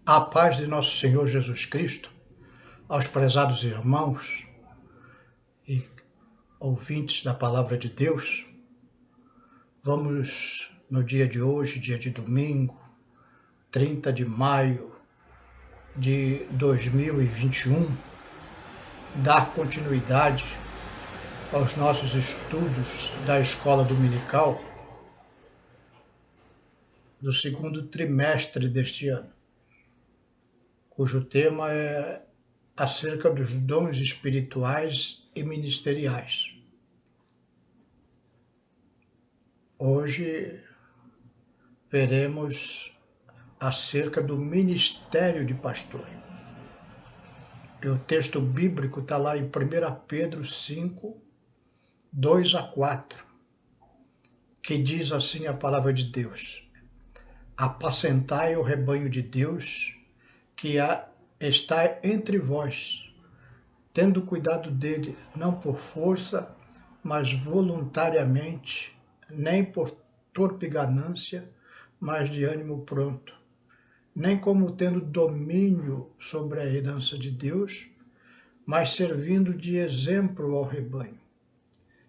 A paz de nosso Senhor Jesus Cristo, aos prezados irmãos e ouvintes da Palavra de Deus, vamos no dia de hoje, dia de domingo, 30 de maio de 2021, dar continuidade aos nossos estudos da Escola Dominical do segundo trimestre deste ano, cujo tema é acerca dos dons espirituais e ministeriais. Hoje veremos acerca do ministério de pastor. E o texto bíblico está lá em 1 Pedro 5, 2 a 4, que diz assim a palavra de Deus: apacentai o rebanho de Deus que está entre vós, tendo cuidado dele, não por força, mas voluntariamente, nem por torpe ganância, mas de ânimo pronto, nem como tendo domínio sobre a herança de Deus, mas servindo de exemplo ao rebanho.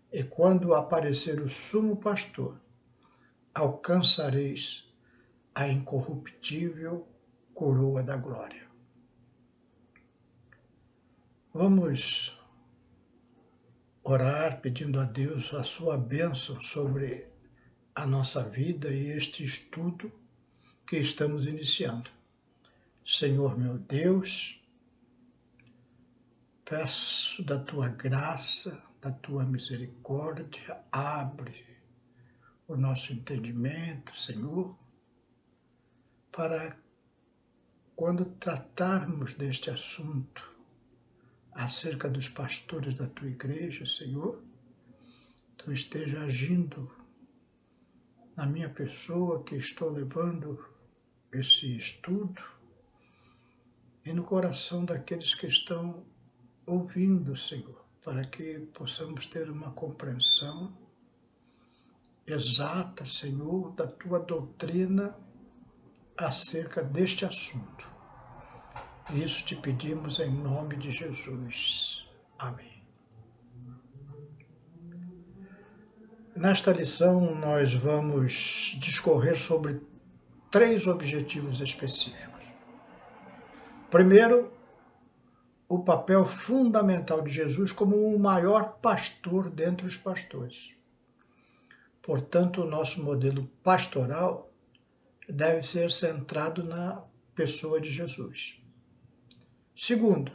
E quando aparecer o sumo pastor, alcançareis a incorruptível coroa da glória. Vamos orar pedindo a Deus a sua bênção sobre a nossa vida e este estudo que estamos iniciando. Senhor meu Deus, peço da tua graça, da tua misericórdia, abre o nosso entendimento, Senhor, para quando tratarmos deste assunto acerca dos pastores da tua igreja, Senhor, tu esteja agindo na minha pessoa que estou levando esse estudo e no coração daqueles que estão ouvindo, Senhor, para que possamos ter uma compreensão exata, Senhor, da tua doutrina acerca deste assunto. Isso te pedimos em nome de Jesus. Amém. Nesta lição, nós vamos discorrer sobre 3 objetivos específicos. Primeiro, o papel fundamental de Jesus como o maior pastor dentre os pastores. Portanto, o nosso modelo pastoral deve ser centrado na pessoa de Jesus. Segundo,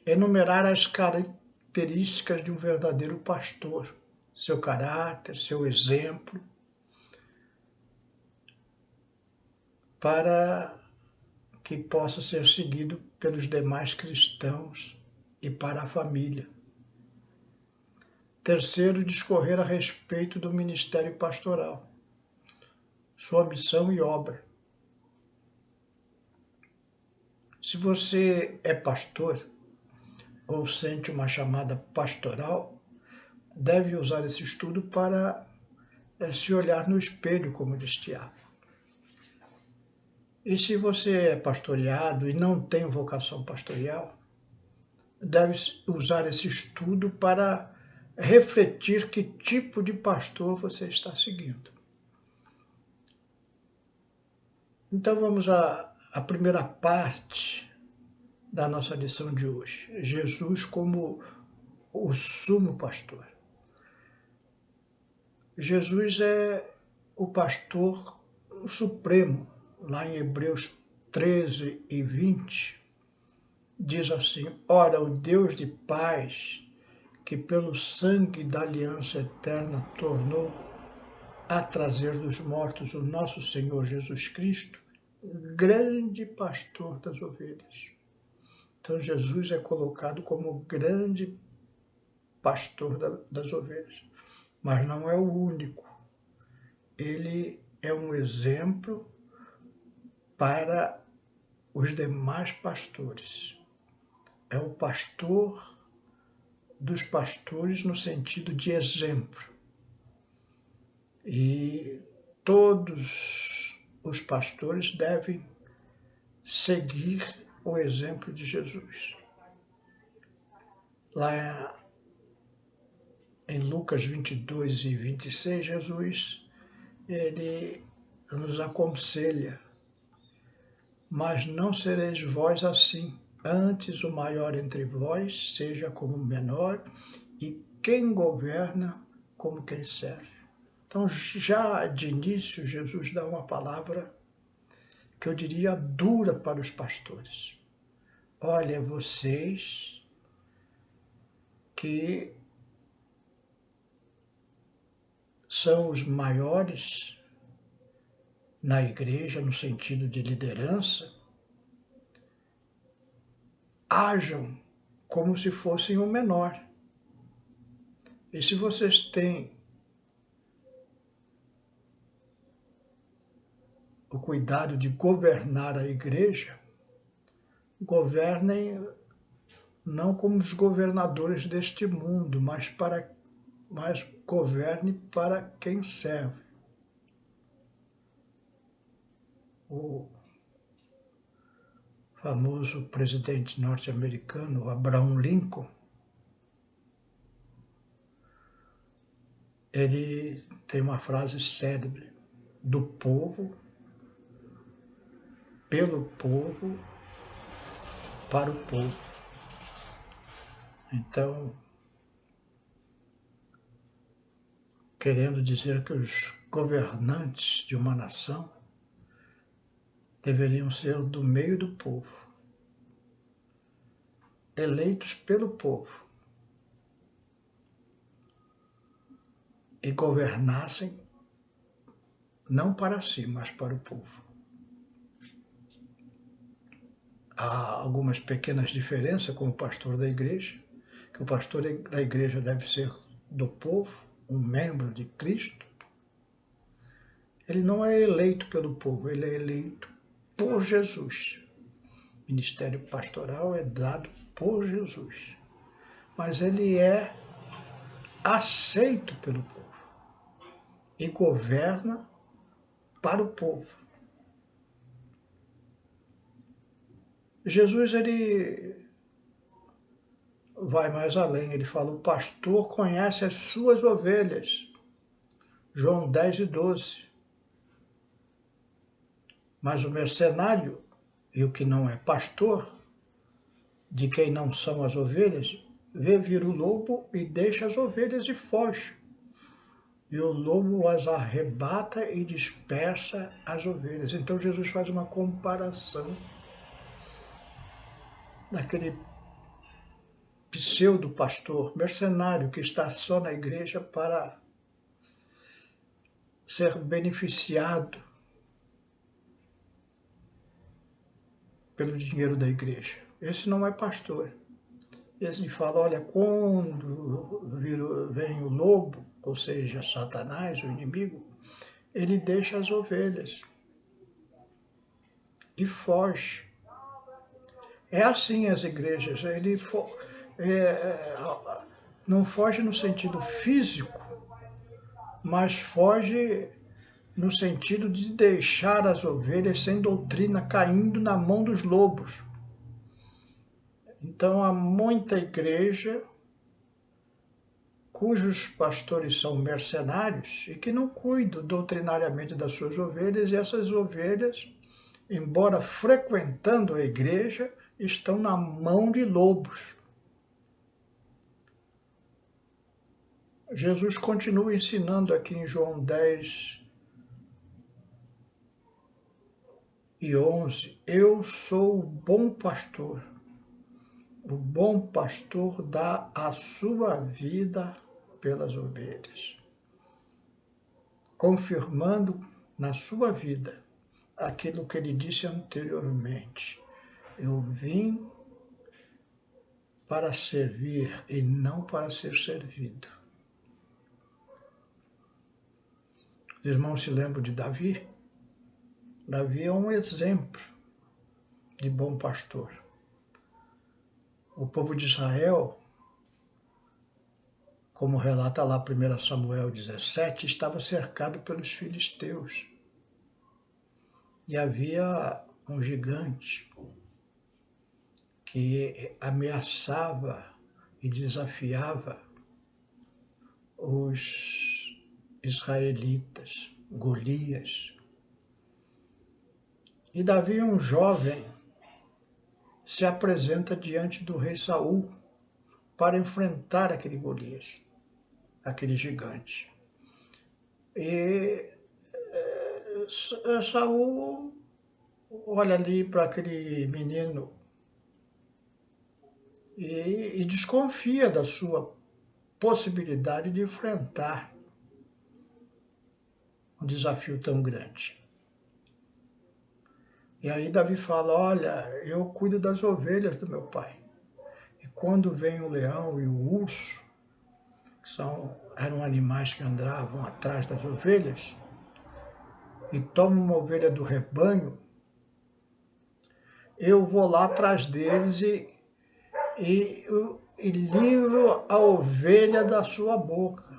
enumerar as características de um verdadeiro pastor, seu caráter, seu exemplo, para que possa ser seguido pelos demais cristãos e para a família. Terceiro, discorrer a respeito do ministério pastoral, sua missão e obra. Se você é pastor ou sente uma chamada pastoral, deve usar esse estudo para se olhar no espelho, como diz Tiago. E se você é pastoreado e não tem vocação pastoral, deve usar esse estudo para refletir que tipo de pastor você está seguindo. Então vamos à primeira parte da nossa lição de hoje. Jesus como o sumo pastor. Jesus é o pastor supremo. Lá em Hebreus 13 e 20, diz assim: ora, o Deus de paz, que pelo sangue da aliança eterna tornou a trazer dos mortos o nosso Senhor Jesus Cristo, grande pastor das ovelhas. Então Jesus é colocado como grande pastor das ovelhas, mas não é o único. Ele é um exemplo para os demais pastores. É o pastor dos pastores no sentido de exemplo. E todos os pastores devem seguir o exemplo de Jesus. Lá em Lucas 22 e 26, Jesus, ele nos aconselha: mas não sereis vós assim, antes o maior entre vós seja como o menor, e quem governa como quem serve. Então, já de início, Jesus dá uma palavra que eu diria dura para os pastores. Olha, vocês que são os maiores na igreja, no sentido de liderança, ajam como se fossem o menor. E se vocês têm o cuidado de governar a igreja, governem não como os governadores deste mundo, mas governe para quem serve. O famoso presidente norte-americano, Abraham Lincoln, ele tem uma frase célebre: do povo, pelo povo, para o povo. Então, querendo dizer que os governantes de uma nação deveriam ser do meio do povo, eleitos pelo povo, e governassem não para si, mas para o povo. Há algumas pequenas diferenças com o pastor da igreja, que o pastor da igreja deve ser do povo, um membro de Cristo. Ele não é eleito pelo povo, ele é eleito por Jesus. O ministério pastoral é dado por Jesus, mas ele é aceito pelo povo e governa para o povo. Jesus, ele vai mais além, ele fala: o pastor conhece as suas ovelhas. João 10 e 12. Mas o mercenário e o que não é pastor, de quem não são as ovelhas, vê vir o lobo e deixa as ovelhas e foge. E o lobo as arrebata e dispersa as ovelhas. Então Jesus faz uma comparação daquele pseudo-pastor, mercenário, que está só na igreja para ser beneficiado pelo dinheiro da igreja. Esse não é pastor. Esse fala: olha, quando vem o lobo, ou seja, Satanás, o inimigo, ele deixa as ovelhas e foge. É assim as igrejas, não foge no sentido físico, mas foge no sentido de deixar as ovelhas sem doutrina, caindo na mão dos lobos. Então há muita igreja cujos pastores são mercenários e que não cuidam doutrinariamente das suas ovelhas, e essas ovelhas, embora frequentando a igreja, estão na mão de lobos. Jesus continua ensinando aqui em João 10 e 11: eu sou o bom pastor. O bom pastor dá a sua vida pelas ovelhas, confirmando na sua vida aquilo que ele disse anteriormente: eu vim para servir e não para ser servido. Os irmãos se lembram de Davi? Davi é um exemplo de bom pastor. O povo de Israel, como relata lá 1 Samuel 17, estava cercado pelos filisteus. E havia um gigante que ameaçava e desafiava os israelitas, Golias. E Davi, um jovem, se apresenta diante do rei Saul para enfrentar aquele Golias, aquele gigante. E Saul olha ali para aquele menino e desconfia da sua possibilidade de enfrentar um desafio tão grande. E aí Davi fala, olha, eu cuido das ovelhas do meu pai. E quando vem o leão e o urso, que eram animais que andavam atrás das ovelhas, e tomam uma ovelha do rebanho, eu vou lá atrás deles e livro a ovelha da sua boca.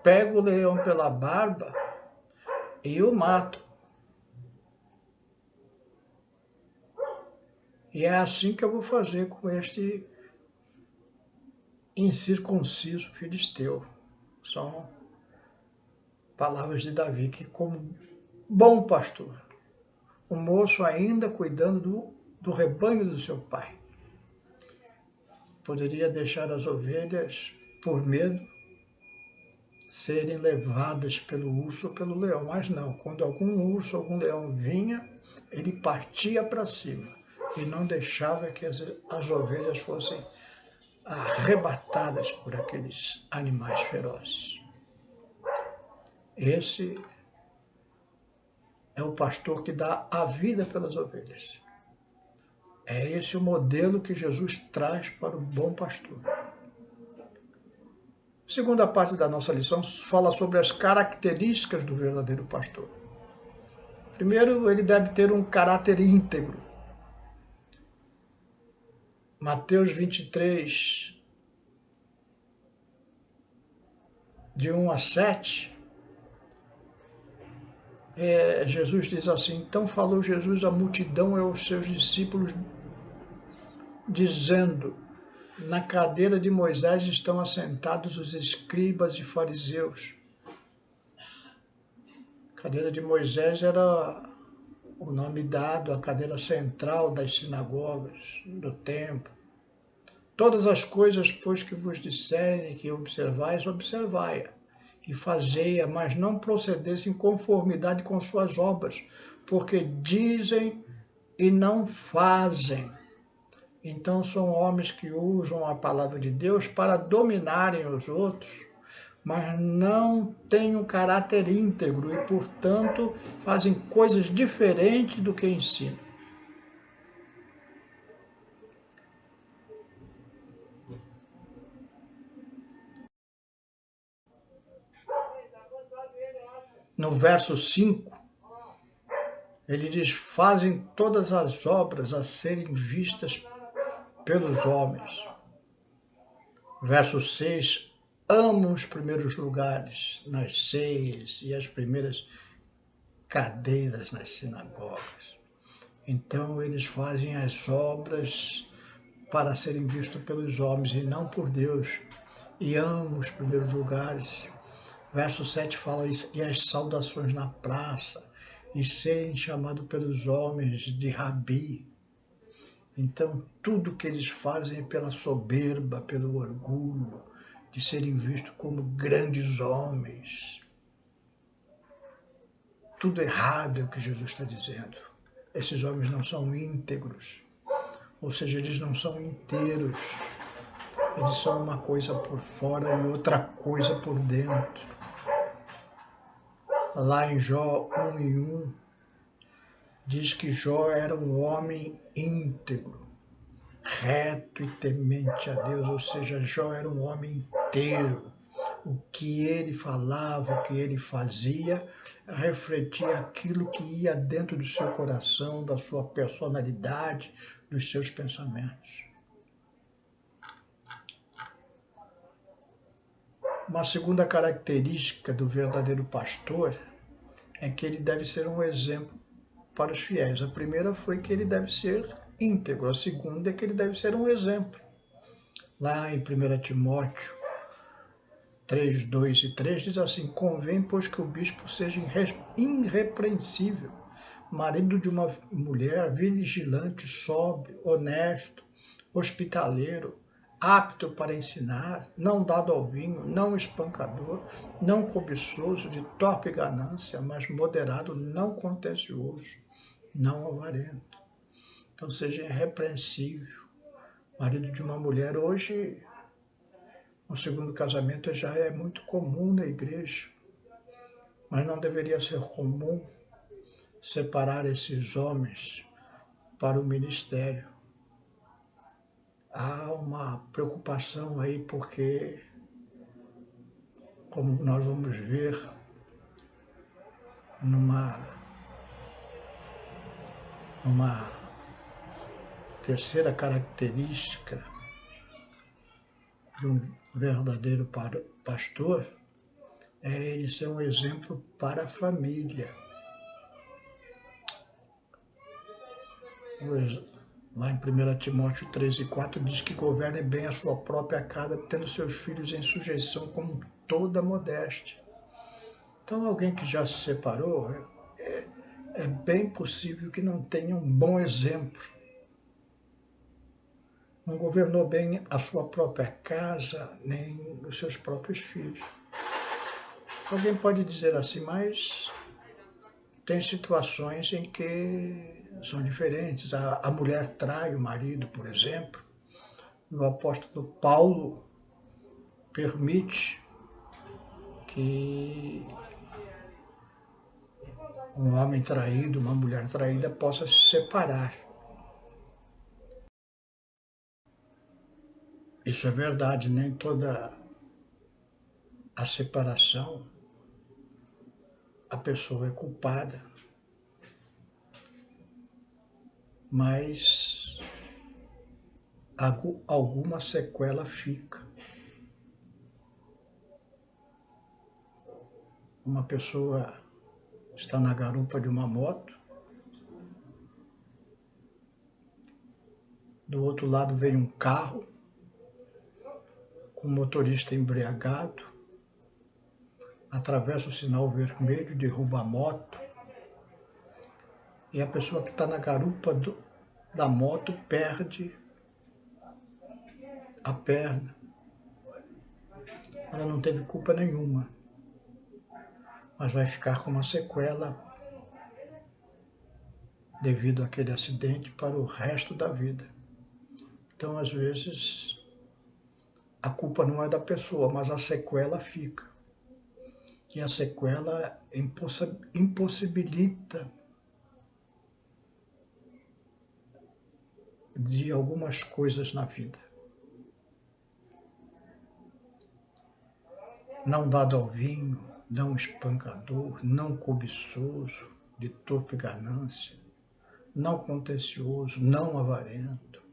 Pego o leão pela barba e o mato. E é assim que eu vou fazer com este incircunciso filisteu. São palavras de Davi, que como bom pastor, o moço ainda cuidando do rebanho do seu pai, poderia deixar as ovelhas, por medo, serem levadas pelo urso ou pelo leão, mas não, quando algum urso ou algum leão vinha, ele partia para cima e não deixava que as ovelhas fossem arrebatadas por aqueles animais ferozes. Esse é o pastor que dá a vida pelas ovelhas. É esse o modelo que Jesus traz para o bom pastor. A segunda parte da nossa lição fala sobre as características do verdadeiro pastor. Primeiro, ele deve ter um caráter íntegro. Mateus 23, de 1 a 7, Jesus diz assim, então falou Jesus à multidão e aos seus discípulos, dizendo, na cadeira de Moisés estão assentados os escribas e fariseus. A cadeira de Moisés era o nome dado à cadeira central das sinagogas, do templo. Todas as coisas, pois, que vos disserem que observais, observai-a, e fazei-a, mas não procedeis em conformidade com suas obras, porque dizem e não fazem. Então são homens que usam a palavra de Deus para dominarem os outros, mas não têm um caráter íntegro e, portanto, fazem coisas diferentes do que ensinam. No verso 5, ele diz, fazem todas as obras a serem vistas pelos homens. Verso 6, amam os primeiros lugares nas ceias e as primeiras cadeiras nas sinagogas. Então eles fazem as obras para serem vistos pelos homens e não por Deus, e amam os primeiros lugares. Verso 7 fala isso, e as saudações na praça, e serem chamados pelos homens de rabi. Então, tudo que eles fazem é pela soberba, pelo orgulho, de serem vistos como grandes homens. Tudo errado é o que Jesus está dizendo. Esses homens não são íntegros, ou seja, eles não são inteiros. Eles são uma coisa por fora e outra coisa por dentro. Lá em Jó 1:1, diz que Jó era um homem íntegro, reto e temente a Deus, ou seja, Jó era um homem inteiro. O que ele falava, o que ele fazia, refletia aquilo que ia dentro do seu coração, da sua personalidade, dos seus pensamentos. Uma segunda característica do verdadeiro pastor é que ele deve ser um exemplo para os fiéis. A primeira foi que ele deve ser íntegro, a segunda é que ele deve ser um exemplo. Lá em 1 Timóteo 3, 2 e 3 diz assim: convém, pois, que o bispo seja irrepreensível, marido de uma mulher, vigilante, sóbrio, honesto, hospitaleiro, apto para ensinar, não dado ao vinho, não espancador, não cobiçoso, de torpe ganância, mas moderado, não contencioso, não avarento. Então seja irrepreensível, marido de uma mulher. Hoje, o segundo casamento já é muito comum na igreja, mas não deveria ser comum separar esses homens para o ministério. Há uma preocupação aí porque, como nós vamos ver numa terceira característica de um verdadeiro pastor, é ele ser um exemplo para a família. Lá em 1 Timóteo 3 e 4 diz que governe bem a sua própria casa, tendo seus filhos em sujeição com toda modéstia. Então, alguém que já se separou, é bem possível que não tenha um bom exemplo. Não governou bem a sua própria casa, nem os seus próprios filhos. Alguém pode dizer assim, mas tem situações em que são diferentes. A mulher trai o marido, por exemplo. E o apóstolo Paulo permite que um homem traído, uma mulher traída, possa se separar. Isso é verdade, nem toda a separação a pessoa é culpada, mas alguma sequela fica. Uma pessoa está na garupa de uma moto, do outro lado vem um carro com o motorista embriagado, atravessa o sinal vermelho, derruba a moto, e a pessoa que está na garupa da moto perde a perna. Ela não teve culpa nenhuma, mas vai ficar com uma sequela devido àquele acidente para o resto da vida. Então, às vezes, a culpa não é da pessoa, mas a sequela fica. E a sequela impossibilita de algumas coisas na vida. Não dado ao vinho, não espancador, não cobiçoso, de torpe ganância, não contencioso, não avarento,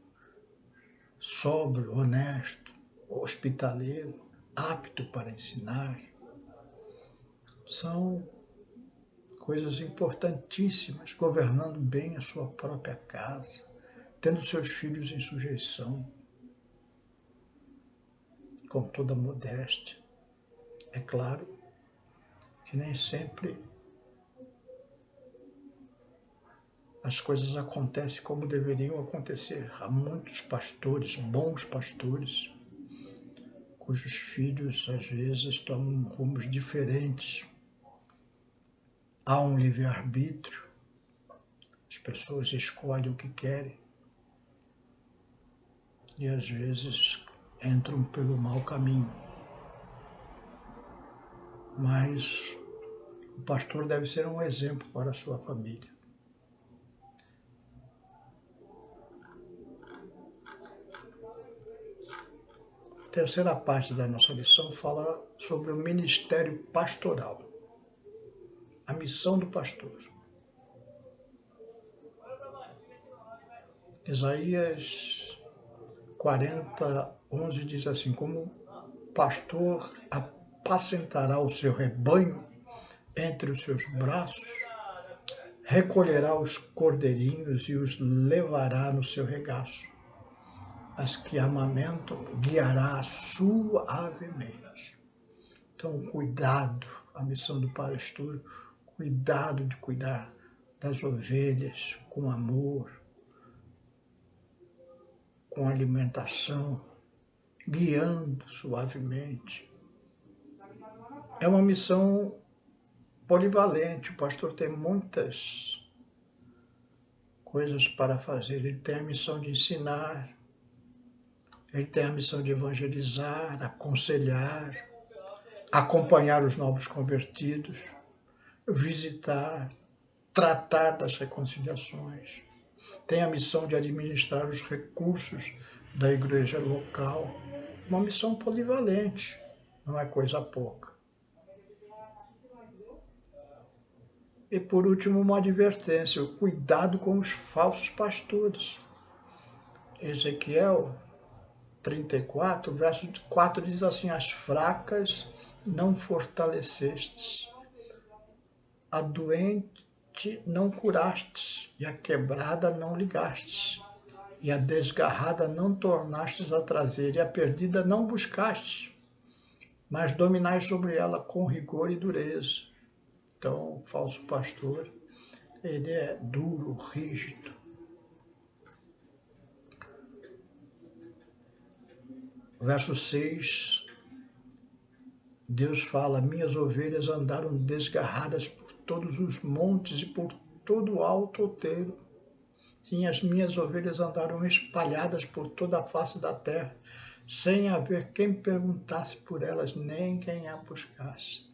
sóbrio, honesto, hospitaleiro, apto para ensinar. São coisas importantíssimas, governando bem a sua própria casa, tendo seus filhos em sujeição, com toda modéstia. É claro que nem sempre as coisas acontecem como deveriam acontecer. Há muitos pastores, bons pastores, cujos filhos às vezes tomam rumos diferentes. Há um livre-arbítrio, as pessoas escolhem o que querem e às vezes entram pelo mau caminho. Mas o pastor deve ser um exemplo para a sua família. A terceira parte da nossa lição fala sobre o ministério pastoral, a missão do pastor. Isaías 40, 11 diz assim: como pastor apacentará o seu rebanho entre os seus braços, recolherá os cordeirinhos e os levará no seu regaço. As que amamentam guiará suavemente. Então, cuidado, a missão do pastor, cuidado de cuidar das ovelhas com amor, com alimentação, guiando suavemente. É uma missão polivalente, o pastor tem muitas coisas para fazer. Ele tem a missão de ensinar, ele tem a missão de evangelizar, aconselhar, acompanhar os novos convertidos, visitar, tratar das reconciliações. Tem a missão de administrar os recursos da igreja local. Uma missão polivalente, não é coisa pouca. E por último, uma advertência, o cuidado com os falsos pastores. Ezequiel 34, verso 4 diz assim: as fracas não fortalecestes, a doente não curastes, e a quebrada não ligastes, e a desgarrada não tornastes a trazer, e a perdida não buscastes, mas dominais sobre ela com rigor e dureza. Então, o falso pastor, ele é duro, rígido. Verso 6, Deus fala: minhas ovelhas andaram desgarradas por todos os montes e por todo o alto outeiro. Sim, as minhas ovelhas andaram espalhadas por toda a face da terra, sem haver quem perguntasse por elas, nem quem a buscasse.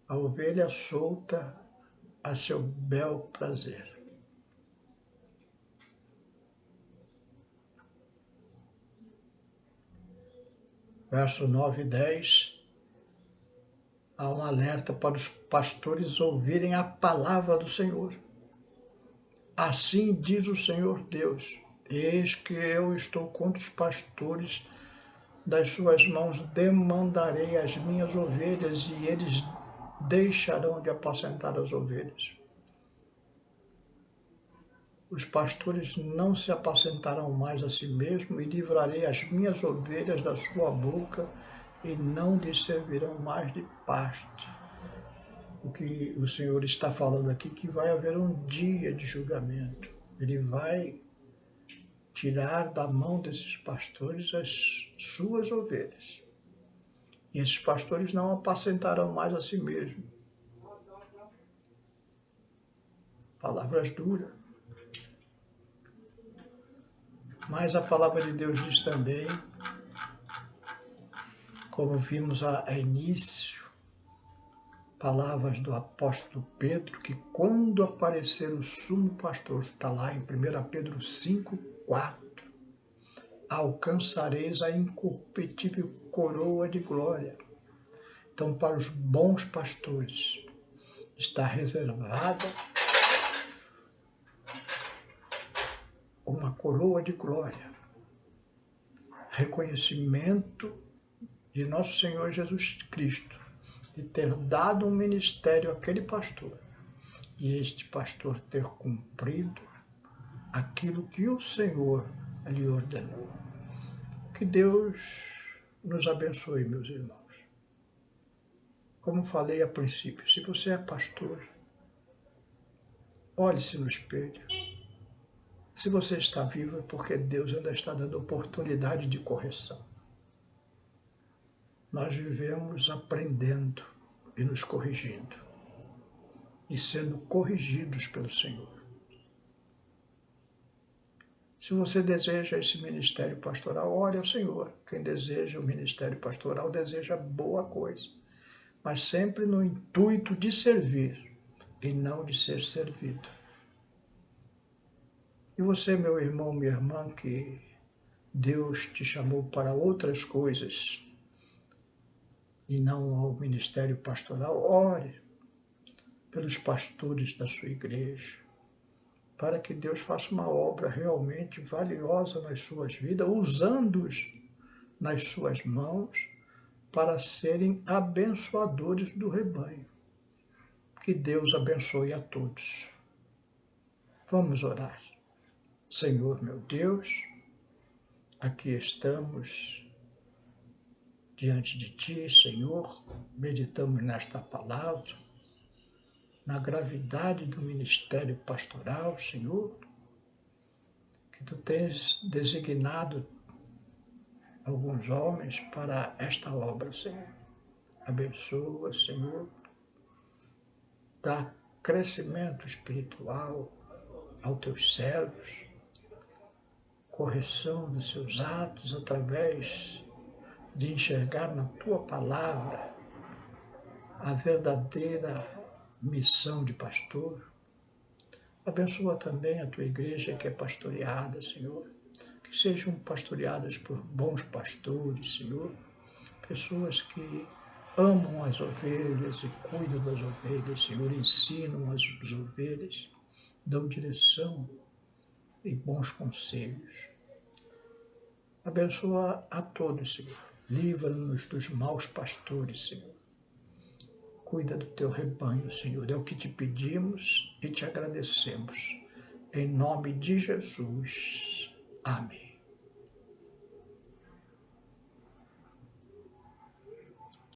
A ovelha solta a seu bel prazer. Verso 9 e 10, há um alerta para os pastores ouvirem a palavra do Senhor. Assim diz o Senhor Deus: eis que eu estou contra os pastores, das suas mãos demandarei as minhas ovelhas, e eles deixarão de apacentar as ovelhas. Os pastores não se apacentarão mais a si mesmos, e livrarei as minhas ovelhas da sua boca, e não lhes servirão mais de pasto. O que o Senhor está falando aqui, que vai haver um dia de julgamento. Ele vai tirar da mão desses pastores as suas ovelhas. E esses pastores não apacentarão mais a si mesmos. Palavras duras. Mas a palavra de Deus diz também, como vimos a início, palavras do apóstolo Pedro, que quando aparecer o sumo pastor, está lá em 1 Pedro 5, 4, alcançareis a incorruptível coroa de glória. Então, para os bons pastores, está reservada uma coroa de glória, reconhecimento de nosso Senhor Jesus Cristo, de ter dado um ministério àquele pastor, e este pastor ter cumprido aquilo que o Senhor lhe ordenou. Que Deus nos abençoe, meus irmãos. Como falei a princípio, se você é pastor, olhe-se no espelho. Se você está vivo, é porque Deus ainda está dando oportunidade de correção. Nós vivemos aprendendo e nos corrigindo, e sendo corrigidos pelo Senhor. Se você deseja esse ministério pastoral, ore ao Senhor. Quem deseja o ministério pastoral deseja boa coisa, mas sempre no intuito de servir e não de ser servido. E você, meu irmão, minha irmã, que Deus te chamou para outras coisas e não ao ministério pastoral, ore pelos pastores da sua igreja, para que Deus faça uma obra realmente valiosa nas suas vidas, usando-os nas suas mãos para serem abençoadores do rebanho. Que Deus abençoe a todos. Vamos orar. Senhor, meu Deus, aqui estamos diante de Ti, Senhor, meditamos nesta palavra, na gravidade do ministério pastoral, Senhor, que Tu tens designado alguns homens para esta obra, Senhor. Abençoa, Senhor, dá crescimento espiritual aos Teus servos, correção dos seus atos através de enxergar na Tua palavra a verdadeira missão de pastor. Abençoa também a Tua igreja que é pastoreada, Senhor, que sejam pastoreadas por bons pastores, Senhor, pessoas que amam as ovelhas e cuidam das ovelhas, Senhor, ensinam as ovelhas, dão direção e bons conselhos. Abençoa a todos, Senhor. Livra-nos dos maus pastores, Senhor. Cuida do Teu rebanho, Senhor. É o que Te pedimos e Te agradecemos. Em nome de Jesus. Amém.